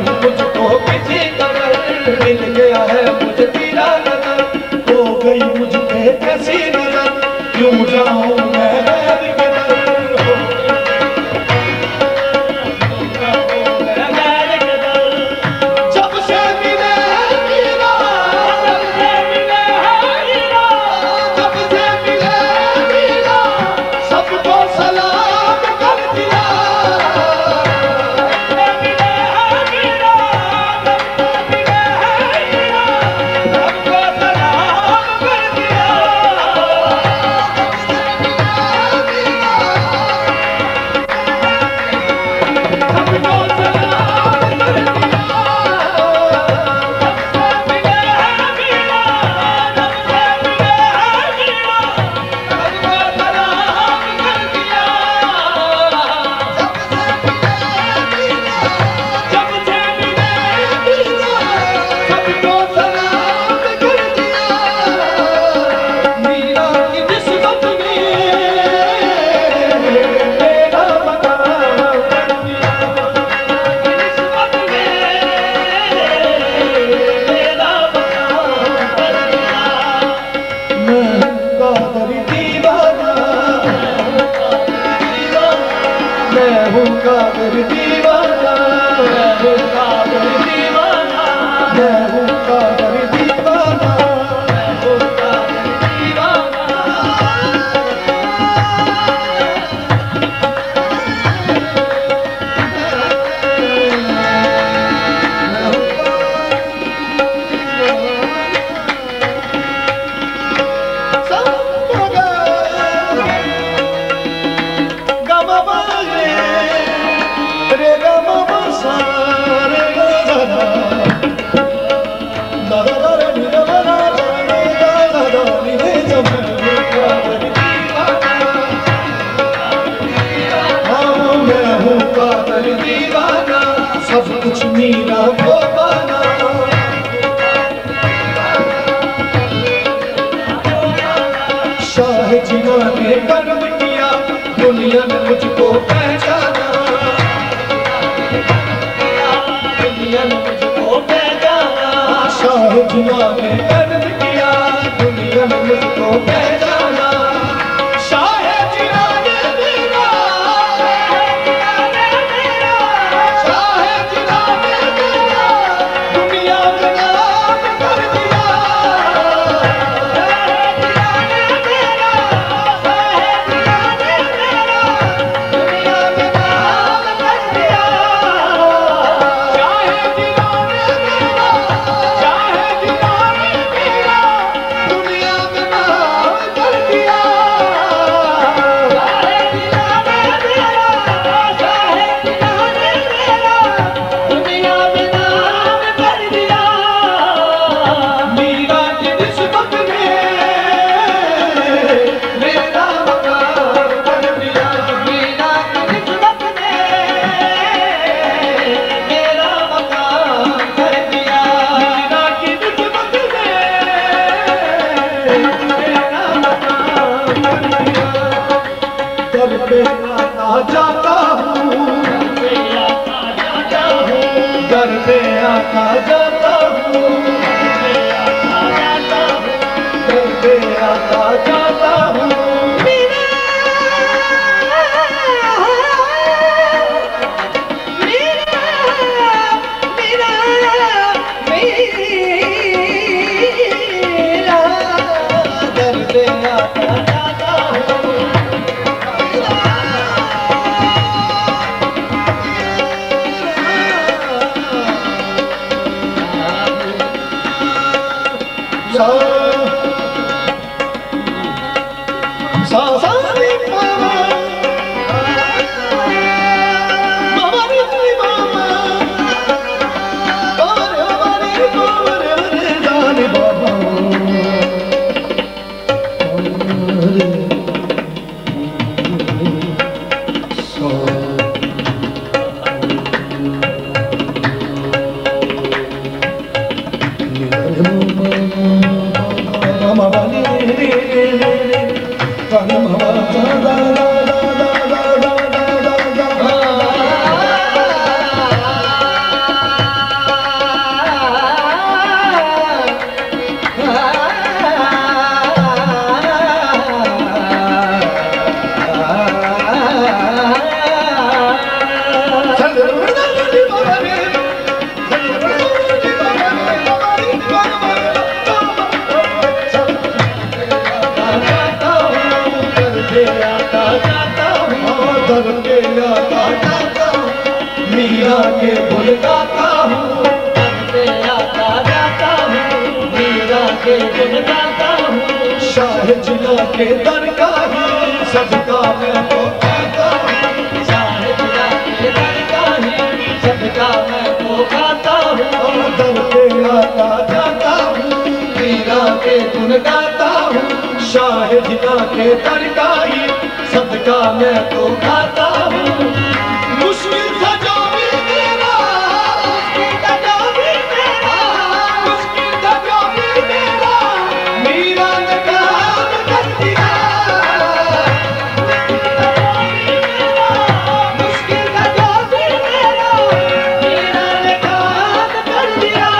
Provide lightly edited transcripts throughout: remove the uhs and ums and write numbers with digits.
मुझको किसी कदर मिल गया है मुझे तेरा नजर, हो गई मुझ पे कैसी नजर, क्यों जाऊं मैं गैर के दर, हो गैर के दर। जब से मिले मीरा, जब से मिले मीरा, जब से मिले मीरा, सबको सलाम कर दिया। कादर दीवाना, मैं हूँ कादर दीवाना, मैं हूँ कादर दीवाना, मैं हूँ कादर दीवाना। सब कुछ मीरा को पाना, शाह जिना ने कर्म किया, दुनिया ने मुझको पहचाना, दुनिया ने मुझको पहचाना, शाह जिना ने कर्म किया, दुनिया ने मुझको पहचाना। जाता हूँ, घर पे आता जाता हूँ, घर पे आता जाता हूँ। मीरा के गुण गाता हूँ, दर पे आता जाता हूँ, मीरा के गुण गाता हूँ, शाह जिला के दर का ही सदका मैं तो गाता हूँ, शाह जिला के दर का ही सदका मैं तो गाता हूँ, दर पे आता जाता हूँ, मीरा के गुण गाता हूँ, शाह जिला के दर का ही सदका मैं तो गाता हूँ। मुश्किल था जो भी मेरा, मुश्किल था जो भी मेरा, मुश्किल था जो भी मेरा, मीरा ने काम कर दिया। मुश्किल था जो भी मेरा, मीरा ने काम कर दिया।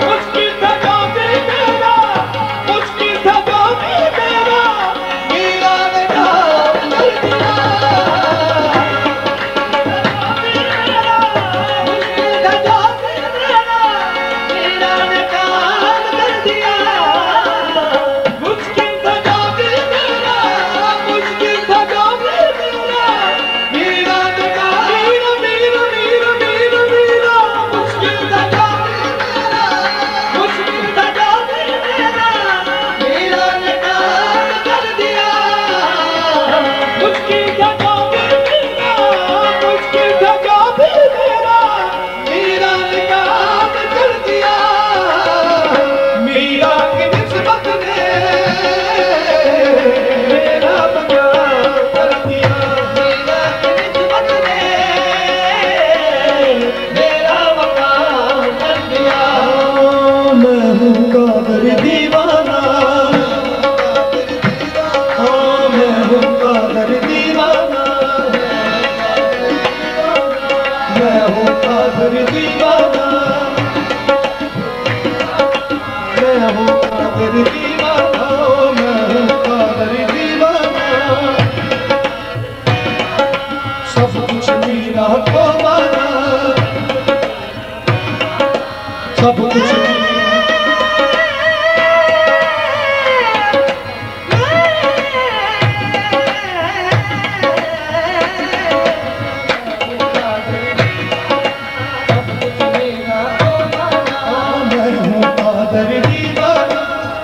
मुश्किल था जो भी मेरा, मुश्किल था जो भी मेरा, मीरा ने काम कर दिया।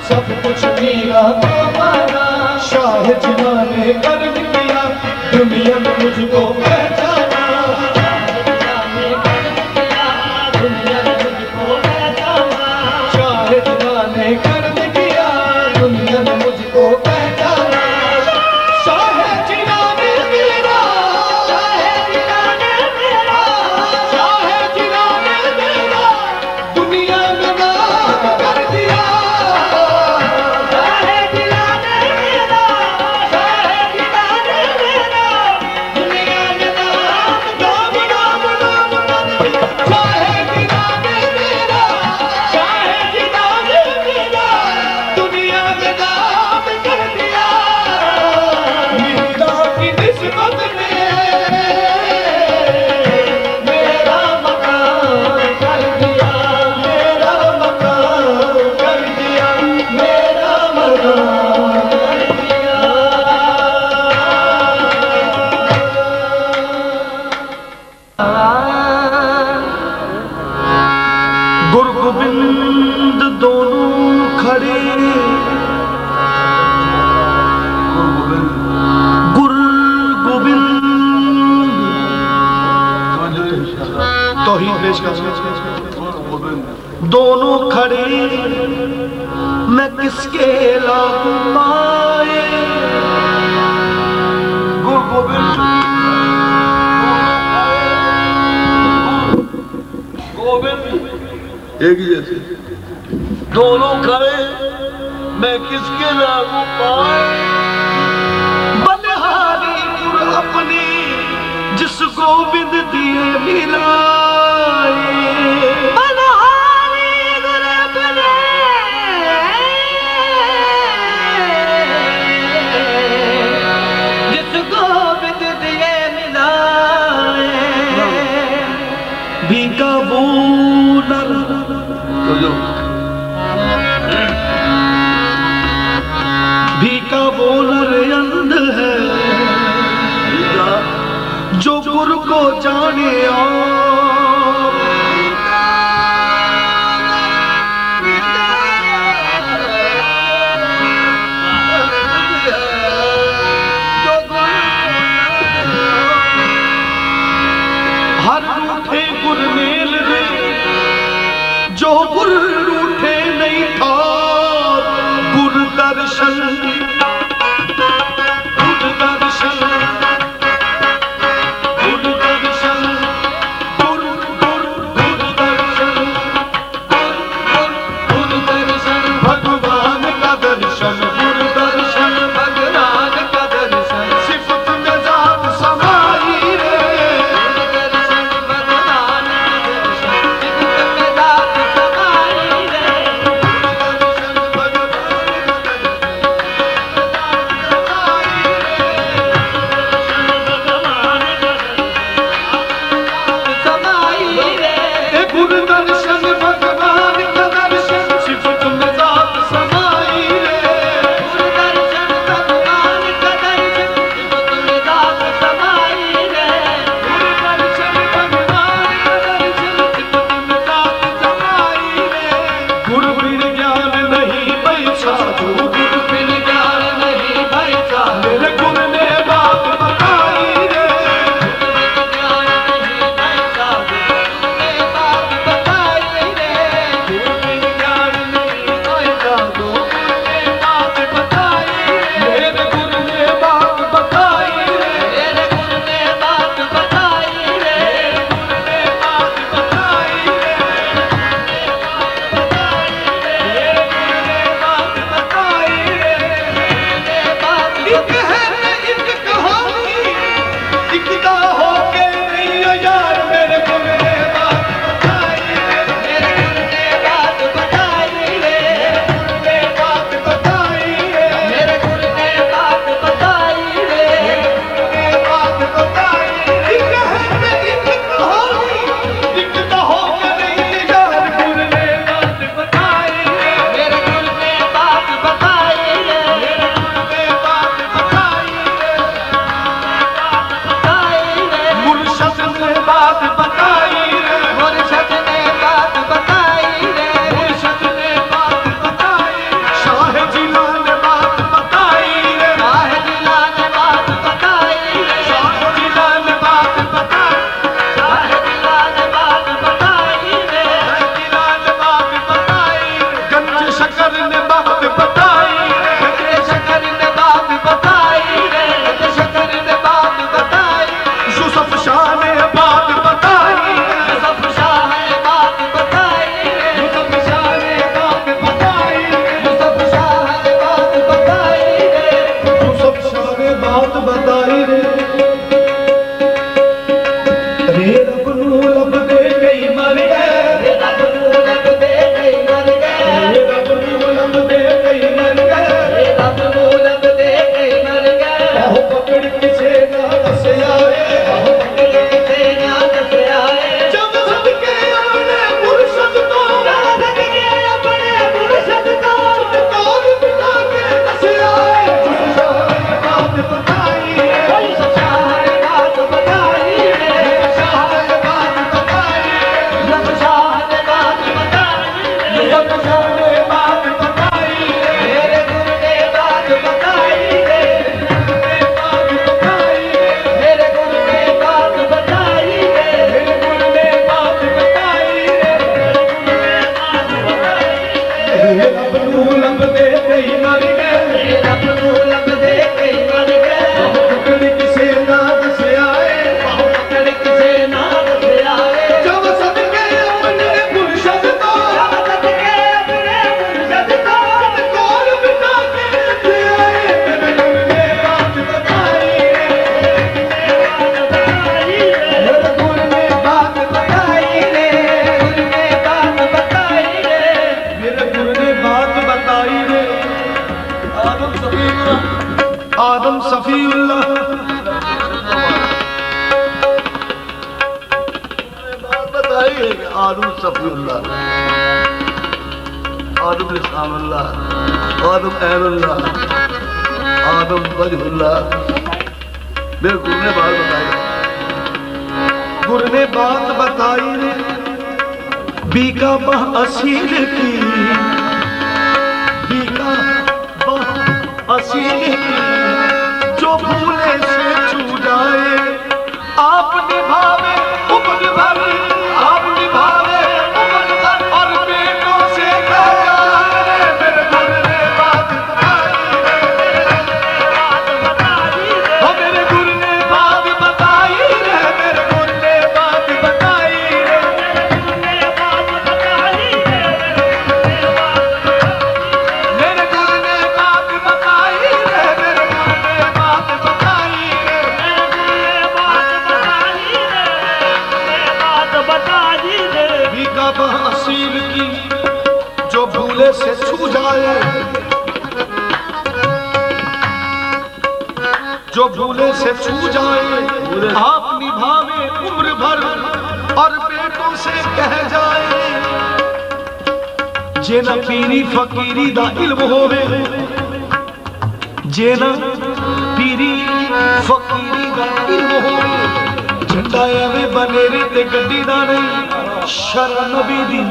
सब कुछ शाह जिला ने कर्म किया, दुनिया में मुझको पहचाना, शाह जिला ने कर्म किया, दुनिया में मुझको पहचाना, शाह जिला ने मेरा, शाह जिला ने मेरा, शाह जिला ने मेरा, दुनिया में नाम कर दिया। गुरु गोविंद दोनों खड़े, गुरु गोविंद तो ही देश का दोनों खड़े, मैं किसके लागू पाए। गुरु गोविंद एक ही जैसे दोनों खड़े, मैं किसके लागू पाए। बलिहारी गुरु अपनी जिस गोविंद दिए मिलाए, बलिहारी गुरु अपने जिस गोविंद दिए मिलाए, भीगा वो भीका वो नर अंध है जो गुरु को जाने हर रूठे गुरमेल रे जो गुर रूठे नहीं था गुर दर्शन आदम सफीउल्लाह बताइए आदम सफीउल्लाह आदम लिसानुल्लाह आदम ऐनुल्लाह आदम वजहुल्लाह मेरे गुरु ने बात बताई गुर ने बात बताई रे बीका बह असील की, बीका बह असील की, जो भूले से छू जाए आप निभावे उम्र भर, आप निभावे उम्र भर, और बेटों से कह जाए मेरे गुर ने बात बताई रे, मेरे गुर ने बात बताई रे, मेरे गुर ने बात बताई रे, मेरे गुर ने बात बताई रे, मेरे गुर ने बात बताई रे, बीका बह असील की, जो भूले से छू जाए, जो भूले से छू जाए आप निभावे उम्र भर, और बेटों से कह जाए जेना पीरी फकीरी दा इल्म होवे, जेना पीरी फकीरी दा इल्म होवे, झंडा एवें बनेरे ते गड्डी दा नहीं, शर्म नबी दी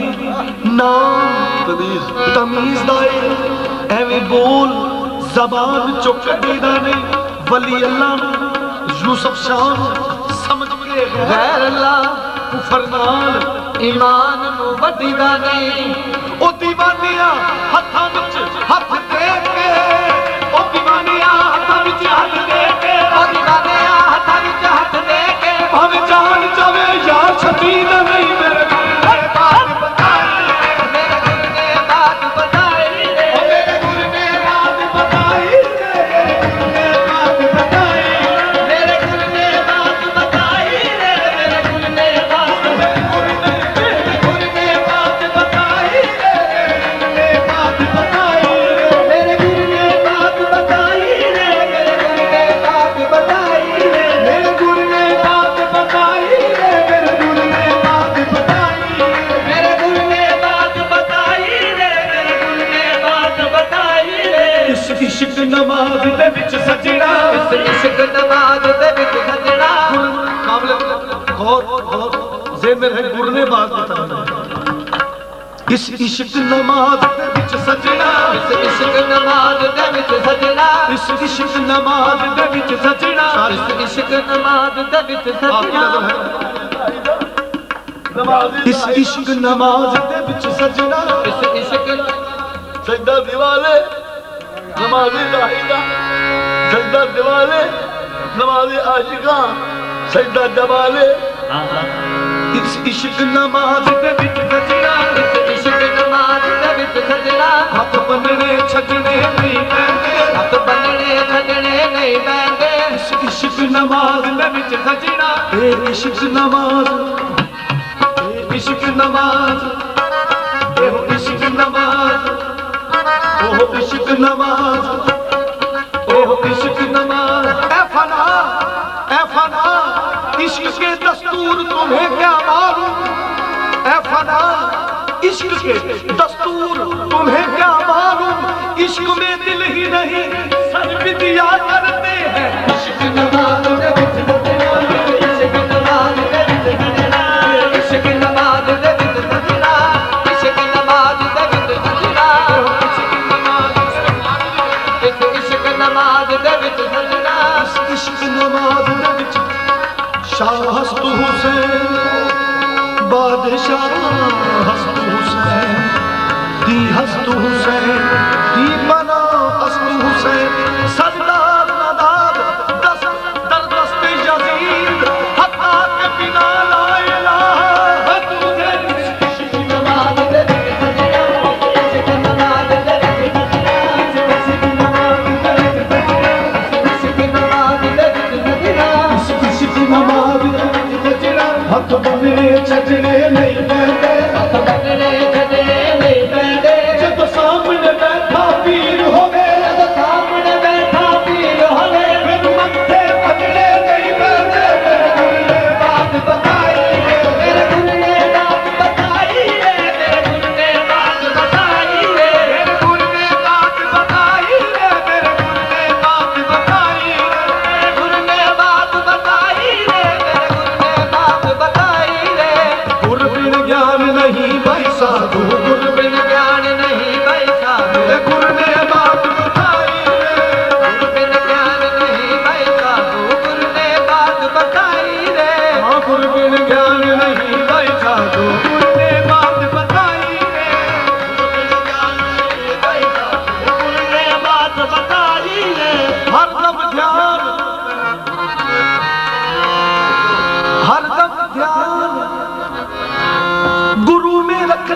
नाम तमीज दा एवें बोल जबान चो कड्डी दा नहीं, वली अल्लाह यूसुफ शाह समझ के गैर अल्लाह कुफर नाल ईमान नू वड्डी दा नहीं, ओ दीवानिया हत्थां विच हत्थ दे के, ओ दीवानिया हत्थां विच हत्थ दे के, ओ दीवानिया हत्थां विच हत्थ दे के, भावें जान जावे यार छती ना नहीं, मेरे गुर ने बात बताई, मेरे गुर ने बात बताई रे, ओ मेरे गुर ने बात बताई रे, मेरे गुर ने बात बताई रे, मेरे गुर ने बात बताई रे, मेरे गुर ने बात बताई रे, मेरे गुर ने बात बताई रे, मेरे गुर ने बात बताई रे, मेरे गुर ने बात बताई रे, मेरे गुर ने बात बताई रे, मेरे गुर ने बात बताई रे, मेरे गुर ने बात बताई रे, इस इश्क नमाज दे विच सजना, इस इश्क नमाज दे विच सजना, काबिल गौर गौर ज़ेन है गुर ने बात बताई, इस इश्क नमाज दे विच सजना, इस इश्क नमाज दे विच सजना, इस इश्क नमाज दे विच सजना, इस इश्क नमाज दे विच सजना, इस इश्क नमाज दे विच सजना, इस इश्क सजदा दिवाले नमाज़ी दाहिदा, सजदा दिवाले नमाज़ी आशिका, सजदा दबाले, इस इश्क नमाज दे विच सजना, इस इश्क नमाज दे विच सजना, हथ बनने छड्डने नहीं पैंदे, हथ बनने छड्डने नहीं पैंदे, इस इश्क नमाज दे विच सजना, ए इश्क नमाज, ए इश्क नमाज, ए इश्क नमाज, ओ इश्क नमाज, ओ इश्क नमाज, ए फना इश्क के दस्तूर तुम्हें क्या मालूम, ए फना इश्क के दस्तूर तुम्हें क्या मालूम, इश्क में दिल ही नहीं सर भी दिया करते हैं, इश्क नमाज दे विच सजना, इश्क नमाज दे विच सजना, इश्क नमाज दे विच सजना, इश्क नमाज दे विच सजना, इश्क नमाज दे विच सजना, इश्क नमाज दे विच शाह हस्त हुसैन बादशाह हस्त हुसैन दी हस्त हुसैन दी बना हस्त हुसैन सरदार नदाद दस दर दस्त यजीद हत्ता के बिना ला इलाहा हुसैन, इश्क नमाज दे विच सजना, इश्क नमाज दे विच सजना, इश्क नमाज दे विच सजना, इश्क नमाज दे विच सजना, इश्क नमाज दे विच सजना, हथ बनने छड्डने नहीं पैंदे, हथ बनने छड्डने नहीं पैंदे, जब सामने बैठा पीर होवे, जब सामने बैठा पीर होवे,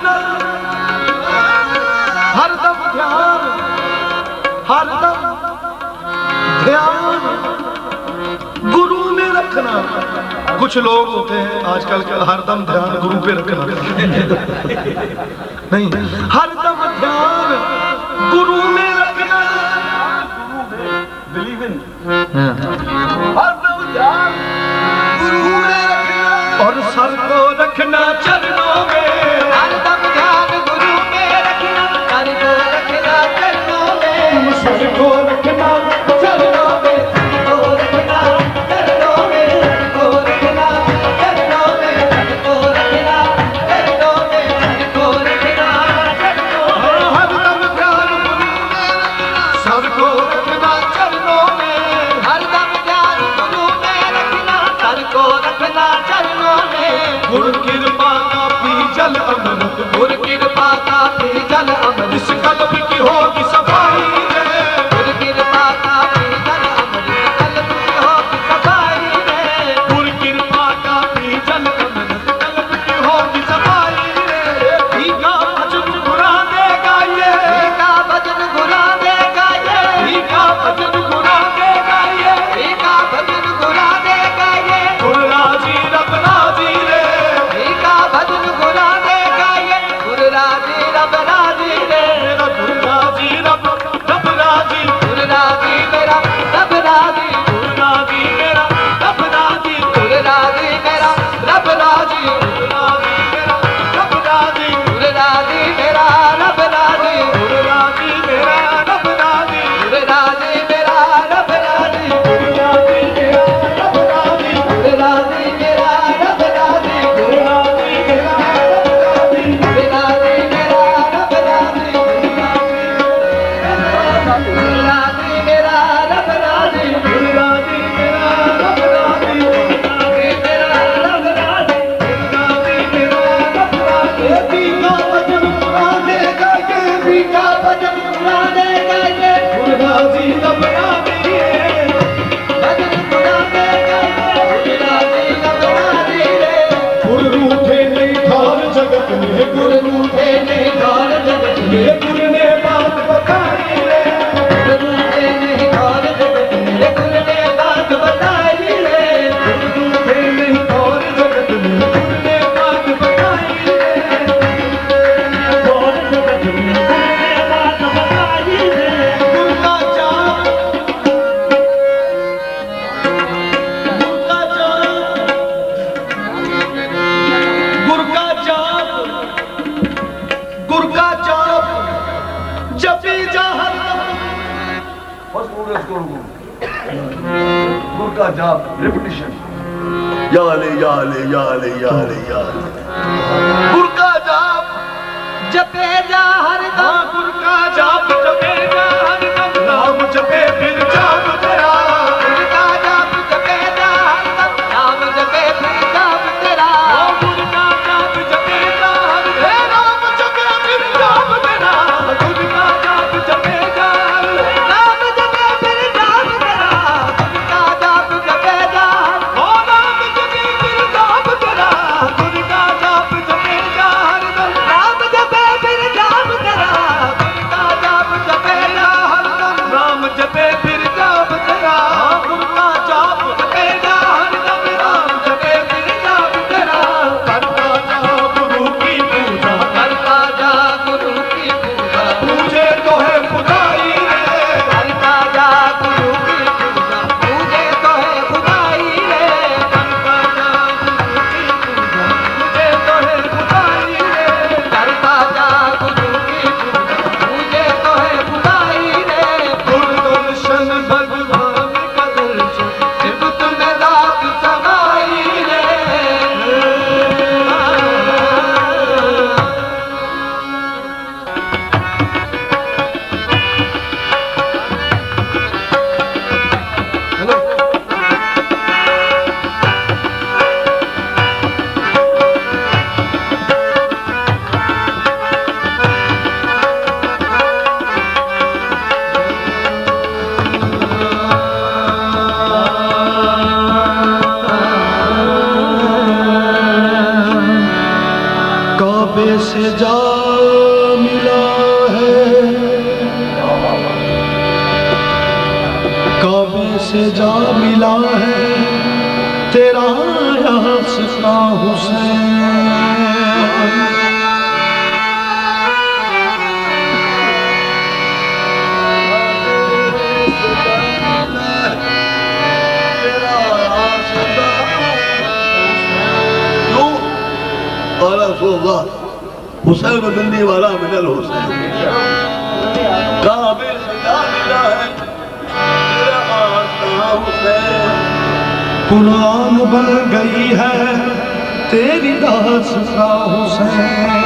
रखना, हरदम ध्यान, हरदम ध्यान गुरु में रखना। कुछ लोग होते हैं आजकल का हरदम ध्यान गुरु पे रखना नहीं, हरदम ध्यान गुरु में रखना। बिलीव इन, हरदम ध्यान गुरु में रखना और सर को रखना चरणों में। हरदम ध्यान गुरु में रखना, सर को रखना चरणों में। सर को रखना चरणों में, सर को रखना चरणों में, सर को रखना चरणों में, सर को रखना चरणों में, सर को रखना चरणों में। हरदम ध्यान गुरु में रखना, सर को रखना चरणों में। हरदम ध्यान गुरु में रखना, सर को रखना चरणों में। गुरु कृपा का पी जल अमृत, गुरु कृपा का पी जल अमृत, इस कल्प की होगी सफाई रे। गुरु कृपा का पी जल अमृत, कल्प की होगी सफाई रे। गुरु कृपा का पी जल अमृत, कल्प की होगी सफाई रे। भीगा भजन गुराने गाइए, भीगा भजन गुराने गाइए, भीगा भजन गुराने गाइए, भीगा भजन गुराने गाइए। गुरु राजी रब राजी रे, भीगा भजन गुराने गाइए। गुरु राजी रब राजी रे, मेरा गुरु राजी रब रब राजी। गुरु राजी मेरा रब राजी, गुरु राजी मेरा रब राजी। गुरु राजी मेरा रब राजी, गुरु राजी मेरा रब राजी। गुरु राजी मेरा रब राजी, गुरु राजी मेरा रब राजी। गुरु राजी मेरा रब राजी, गुरु राजी मेरा रब राजी। गुरु राजी मेरा रब राजी, गुरु राजी मेरा रब राजी। गुरु राजी मेरा रब राजी, गुरु राजी मेरा रब राजी। गुरु राजी मेरा रब राजी, मेरा रब राजी, गुरु राजी मेरा रब राजी। भीगा भजन गुराने गाइए, भीगा भजन गुराने गाइए। गुरु राजी रब राजी रे, भजन गुराने गाइए। गुरु राजी रब राजी रे। गुरु रूठे नहीं थार जगत में, गुरु रूठे नहीं थार जगत में। गुरु ने बात बताई रे, गुरु रूठे नहीं थार जगत में। गुरु ने बात बताई रे, गुरु रूठे नहीं थार जगत में। गुरु ने बात बताई रे, थार जगत में। गुरु ने बात बताई रे। गुरु का जाप, गुरु का जाप, गुरु का जाप, गुरु का जाप जपी जा हरदम। गुरु का जाप repetition, Yale Yale Yale Yale Yale. गुरु का जाप जपे जा हरदम, गुरु का जाप जपे जा हरदम। नाम जपे फिर जाप तेरा, गुरु का जाप जपे जा हरदम। नाम जपे फिर जाप तेरा, गुरु का जाप जपे जा हरदम। नाम जपे फिर जाप तेरा, गुरु का जाप जपे जा हरदम। नाम जपे फिर जाप तेरा, गुरु का जाप जपे जा हरदम। नाम जपे फिर जाप तेरा, गुरु का काबे से जा मिला है, काबे से जा मिला है तेरा यासका हुसैन। हुसैन दिल्ली वाला मिनल हुसैन काबे से जा मिला है तेरा आस्था हुसैन। कुरान बन गई है तेरी दास्तां हुसैन।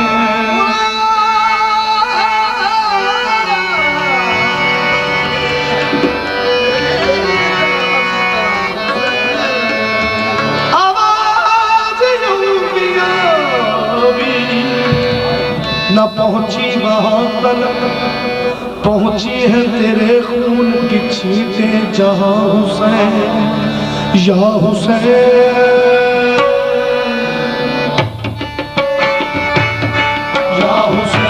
न पहुंची वहां तक पहुंची है तेरे खून की छींटे जहां हुसैन या हुसैन या हुसैन।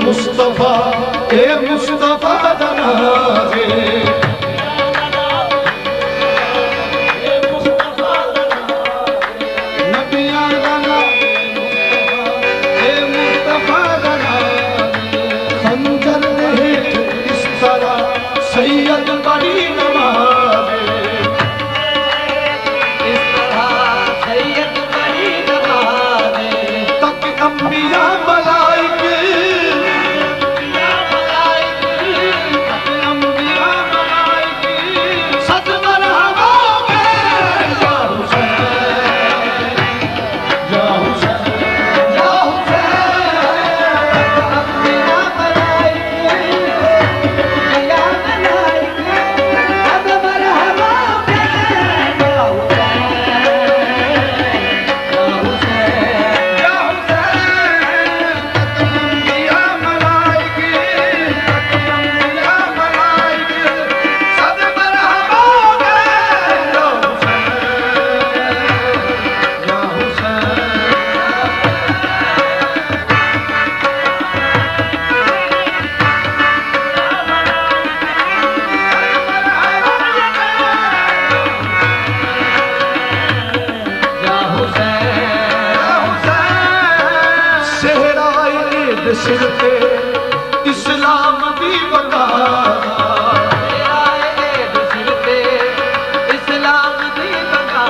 मुस्तफा ए मुस्तफा दनाजे नबिया दना ए मुस्तफा दनाजे खंजर दे इस तरह सैयद बड़ी नमाज़े इस तरह सैयद बड़ी नमाज़े तक अंबिया सिर पे इस्लाम भी बता सिर पे इस्लाम भी बता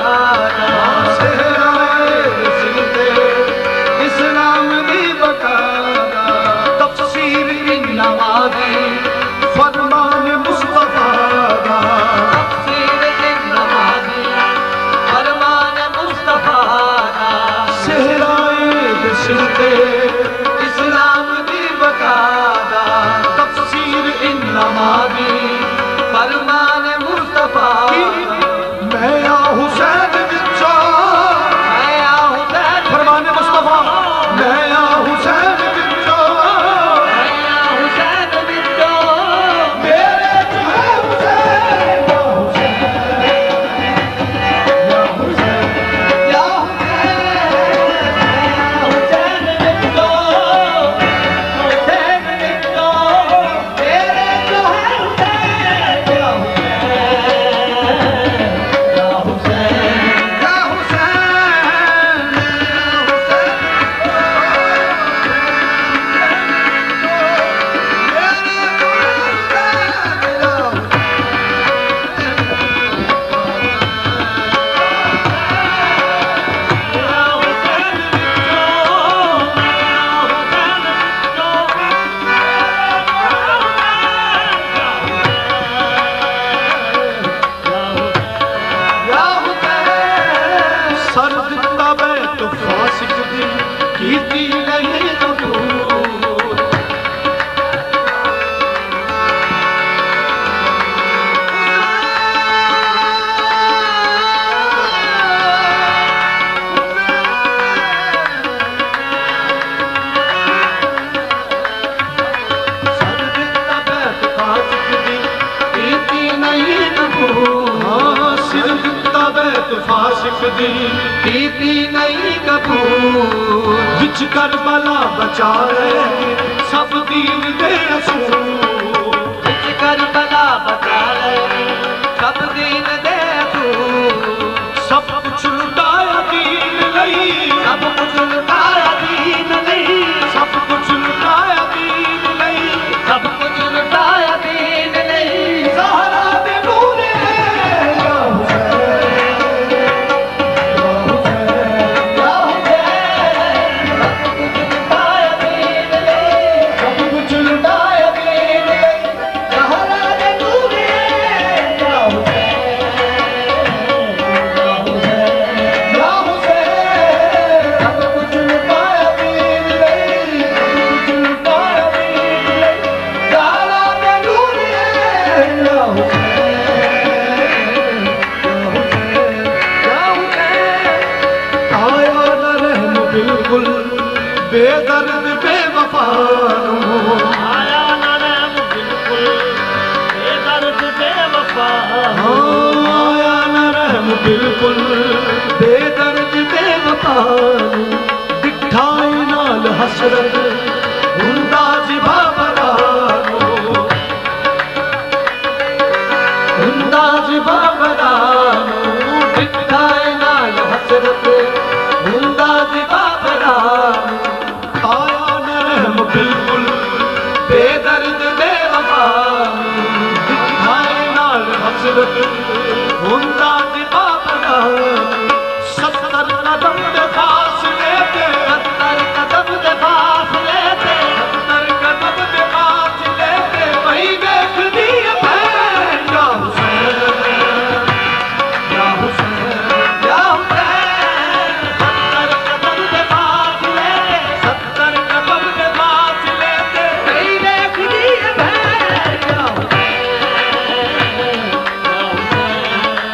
आशिक दी कीती नहीं कबूल विच करबला बचाए सब दीन दे असूल विच करबला बचाए सब दीन दे असूल सब कुछ लुटाया दीन लई सब कुछ लुटाया दीन लई सब कुछ लुटाया दीन लई सब कुछ लुटाया दीन लई ज़हरा दे नूरे या हुसैन या हुसैन या हुसैन सब कुछ लुटाया दीन लई ज़हरा दे नूरे या बिल्कुल बेदर्द बेवफा आया ना रहम बिल्कुल बेदर्द बेवफा आया न रहम बिल्कुल बेदर्द बेवफा दिखाई नाल हसरत हुंदा जिबा बरानो हुंदा जिबा बरानो दिखाई नाल हसरत हुंदा जिबा बरानो आया न रहम बिल्कुल बेदर्द बेवफा दिखाई नाल हसरत हुंदा जिबा बरानो 70 कदम दे फासले ते 70 कदम दे फासले ते 70 कदम दे फासले ते वही देखदी है भैन या हुसैन या हुसैन या हुसैन 70 कदम दे फासले ते 70 कदम दे फासले ते वही देखदी है भैन या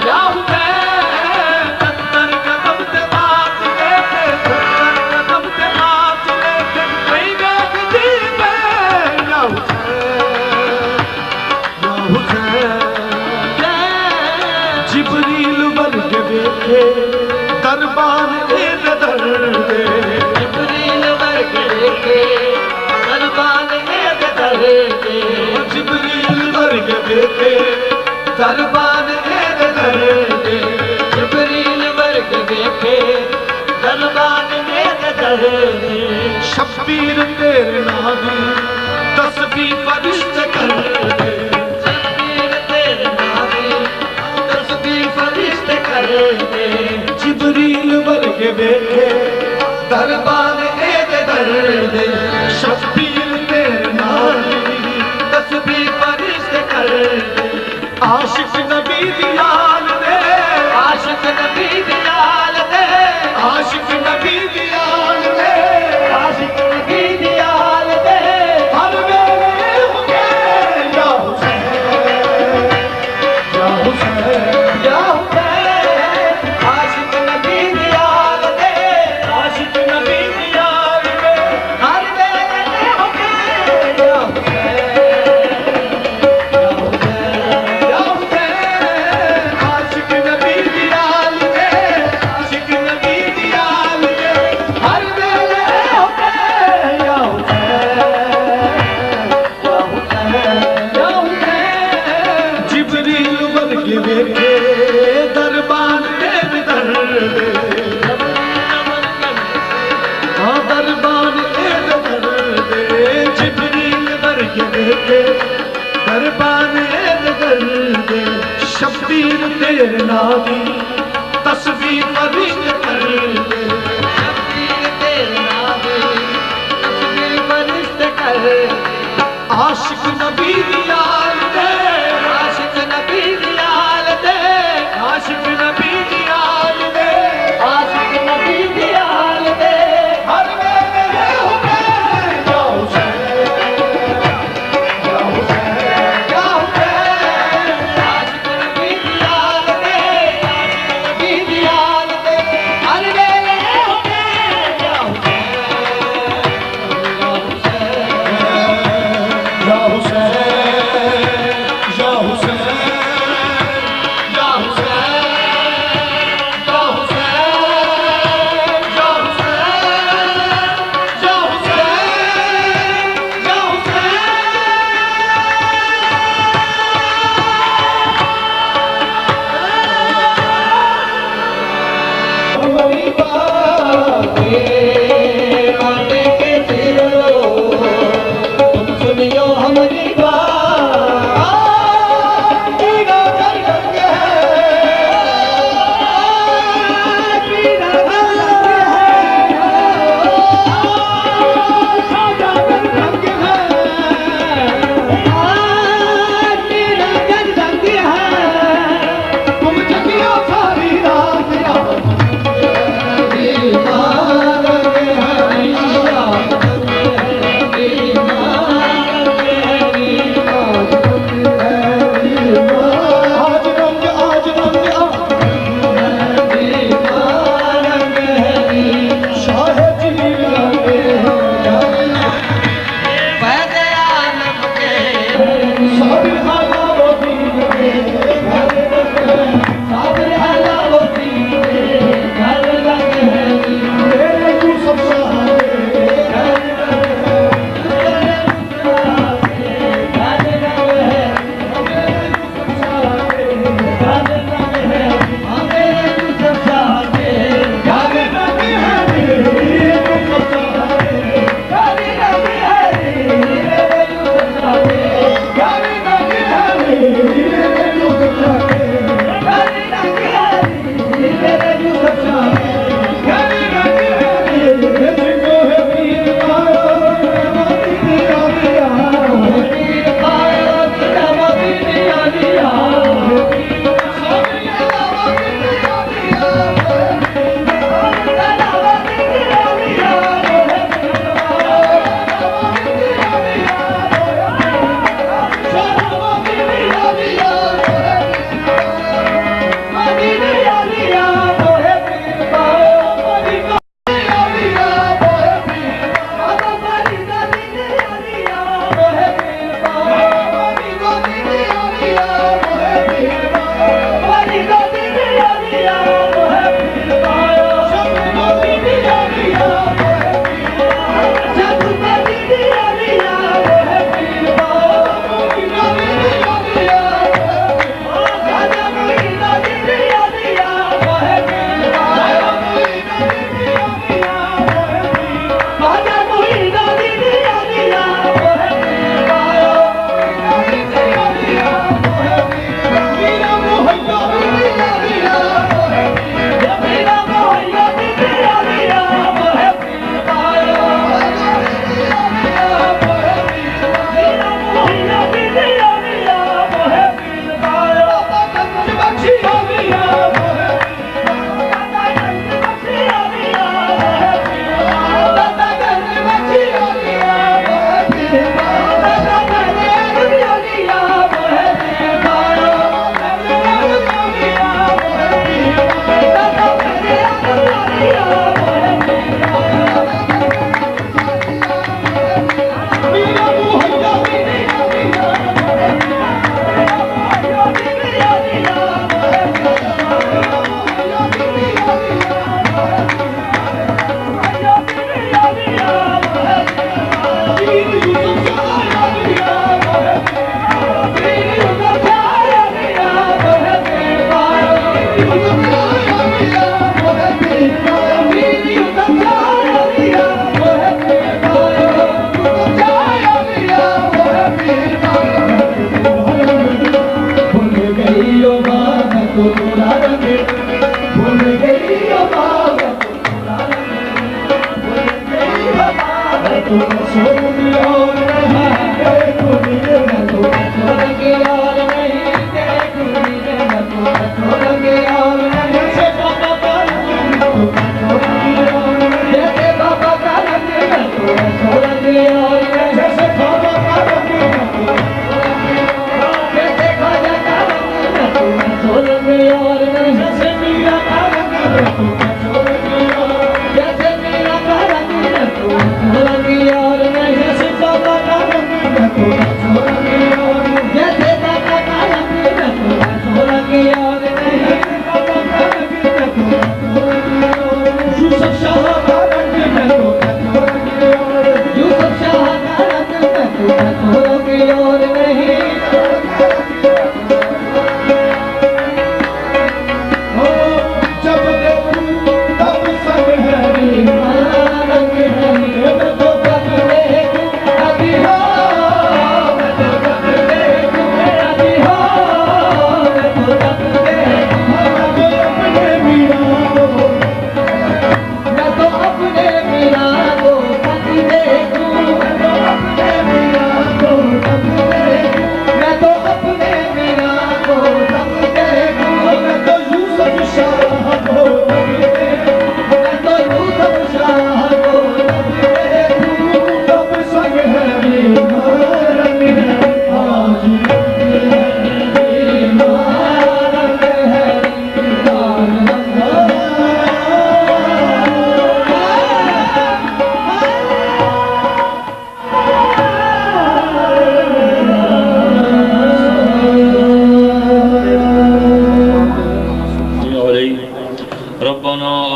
या हुसैन 70 कदम दे फासले ते 70 कदम दे फासले ते वही देखदी है भैन या हुसैन या हुसैन जिब्रील बन के देखे दरबान ए दर्दे जिब्रील बन के देखे दरबान ए दर्दे जिब्रील बन के देखे दरबान ए दर्दे जिब्रील बन के देखे दरबान ए दर्दे शब्बीर तेरे नाम तस्बीह फरिश्ते कर दे शब्बीर तेरे नाम तस्बीह फरिश्ते कर दे जिब्रील बन के देखे दरबान ए दर्दे शब्बीर तेरे नाम तस्बीह फरिश्ते कर दे आशिक नबी दियाल दे आशिक नबी दियाल दे आशिक नबी दियाल दे आशिक नबी दियाल दे हर वेले हुके या हुसैन या हुसैन या हुसैन आशिक नबी दियाल दे आशिक नबी दियाल दे हर वेले हुके या हुसैन या हुसैन आशिक नबी दियाल दे आशिक नबी दियाल दे हर वेले हुके या हुसैन या हुसैन जिब्रील बन के देखे दरबान ए दर्दे हाँ दरबान ए दर्दे जिब्रील बन के देखे दरबान ए दर्दे शब्बीर तेरे नामी तस्बीह फरिश्ते कर दे शब्बीर तेरे नामी तस्बीह फरिश्ते कर दे आशिक नबी दियाल दे आशिक नबी दियाल दे आशिक नबी दियाल दे आशिक नबी दियाल दे हर वेले हुके या हुसैन या हुसैन या हुसैन आशिक नबी दियाल दे आशिक नबी दियाल दे हर वेले हुके या हुसैन या हुसैन या हुसैन हमारी बातें, आने के सिर लो, तुम सुनियो हमारी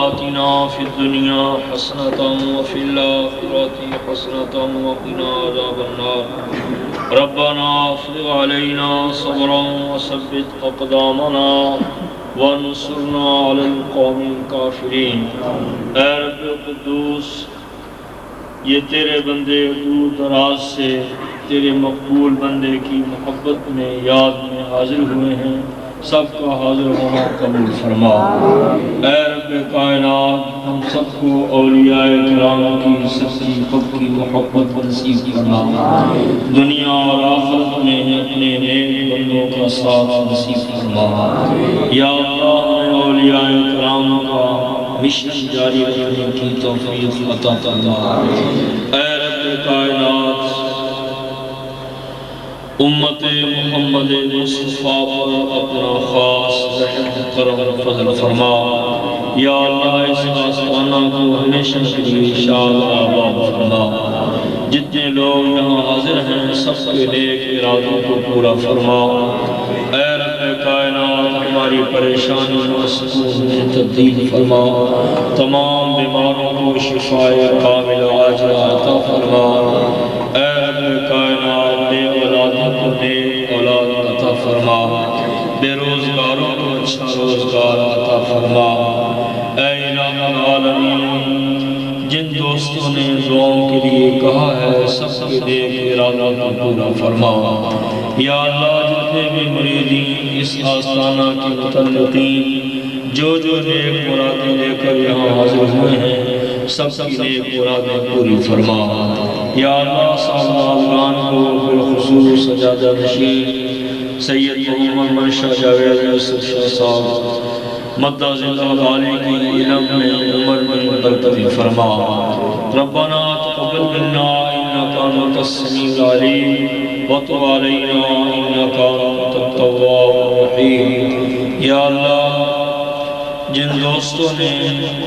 आतिना फिद दुनिया हसनतम व फिल आखिरति हसनतम व क़िना अज़ाबन्नार। रब्बना अफ़्रिग़ अलैना सब्रन व सब्बित अक़दामना वंसुरना अलल क़ौमिल काफ़िरीन। ऐ रब्बे क़ुद्दूस, ये तेरे बंदे दूर दराज से तेरे मकबूल बंदे की मोहब्बत में याद में हाजिर हुए हैं, सबका हाजिर होना कबूल फरमा। ऐ रब्बे कायनात, हम सबको औलियाए किराम की सच्ची पक्की मोहब्बत नसीब फरमा। दुनिया और आखिरत में अपने नेक बंदों का साथ नसीब फरमा। या अल्लाह, हमें औलियाए किराम का मिशन जारी रखने की तौफीक अता फरमा। ऐ रब्बे कायनात, उम्मत मोहम्मद मुस्तफ़ा पर अपना खास रहम करम फज़ल फरमा। या अल्लाह, इस आस्ताना को हमेशा के लिए शाद आबाद फरमा। जितने लोग यहाँ हाजिर हैं, सबके नेक इरादों को पूरा फरमा। ऐ रब्बे कायनात, हमारी परेशानियों को सुकून में तब्दील फरमा। तमाम बीमारों को शिफाए कामिल आजिला अता फरमा। ऐ रब्बे कायनात, बेऔलादों को नेक औलाद अता फरमा। बेरोजगारों को अच्छा रोजगार अता फरमा। ऐ इलाहुल आलमीन, जिन दोस्तों ने दुआओं के लिए कहा है, सबके नेक इरादों को पूरा फरमा। या अल्लाह, जितने भी मुरीदीन इस आस्ताना के मुतल्लिक़ीन जो नेक मुरादें लेकर यहाँ हाजिर हुए हैं, सबकी नेक मुरादें पूरी फरमा। या अल्लाह, साहबान को बिलखुसूस सजादा नशीन सैयद मोहम्मद मनशा जावेद यूसुफ शाह साहब मद्दाज़िल्लाह की इल्म में उम्र में बरकत फरमा। रब्बना तक़ब्बल मिन्ना इन्नका अंतस समीउल अलीम व तुब अलैना इन्नका अंतत तव्वाबुर रहीम। या अल्लाह, जिन दोस्तों ने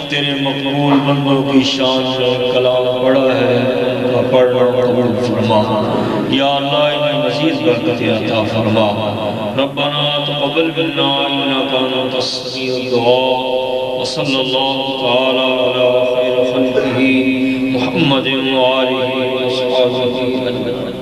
तेरे मकबूल बंदों की शान में कलाम पढ़ा है, उनका पढ़ना कबूल फरमा। या अल्लाह, इन्हें मज़ीद बरकत अता फरमा। रब्बना तक़ब्बल मिन्ना इन्नका अंतस समीउद दुआ। व सल्लल्लाहु तआला अला खैर खल्क़िही मुहम्मदिन व आलिहि व अस्हाबिही अजमईन।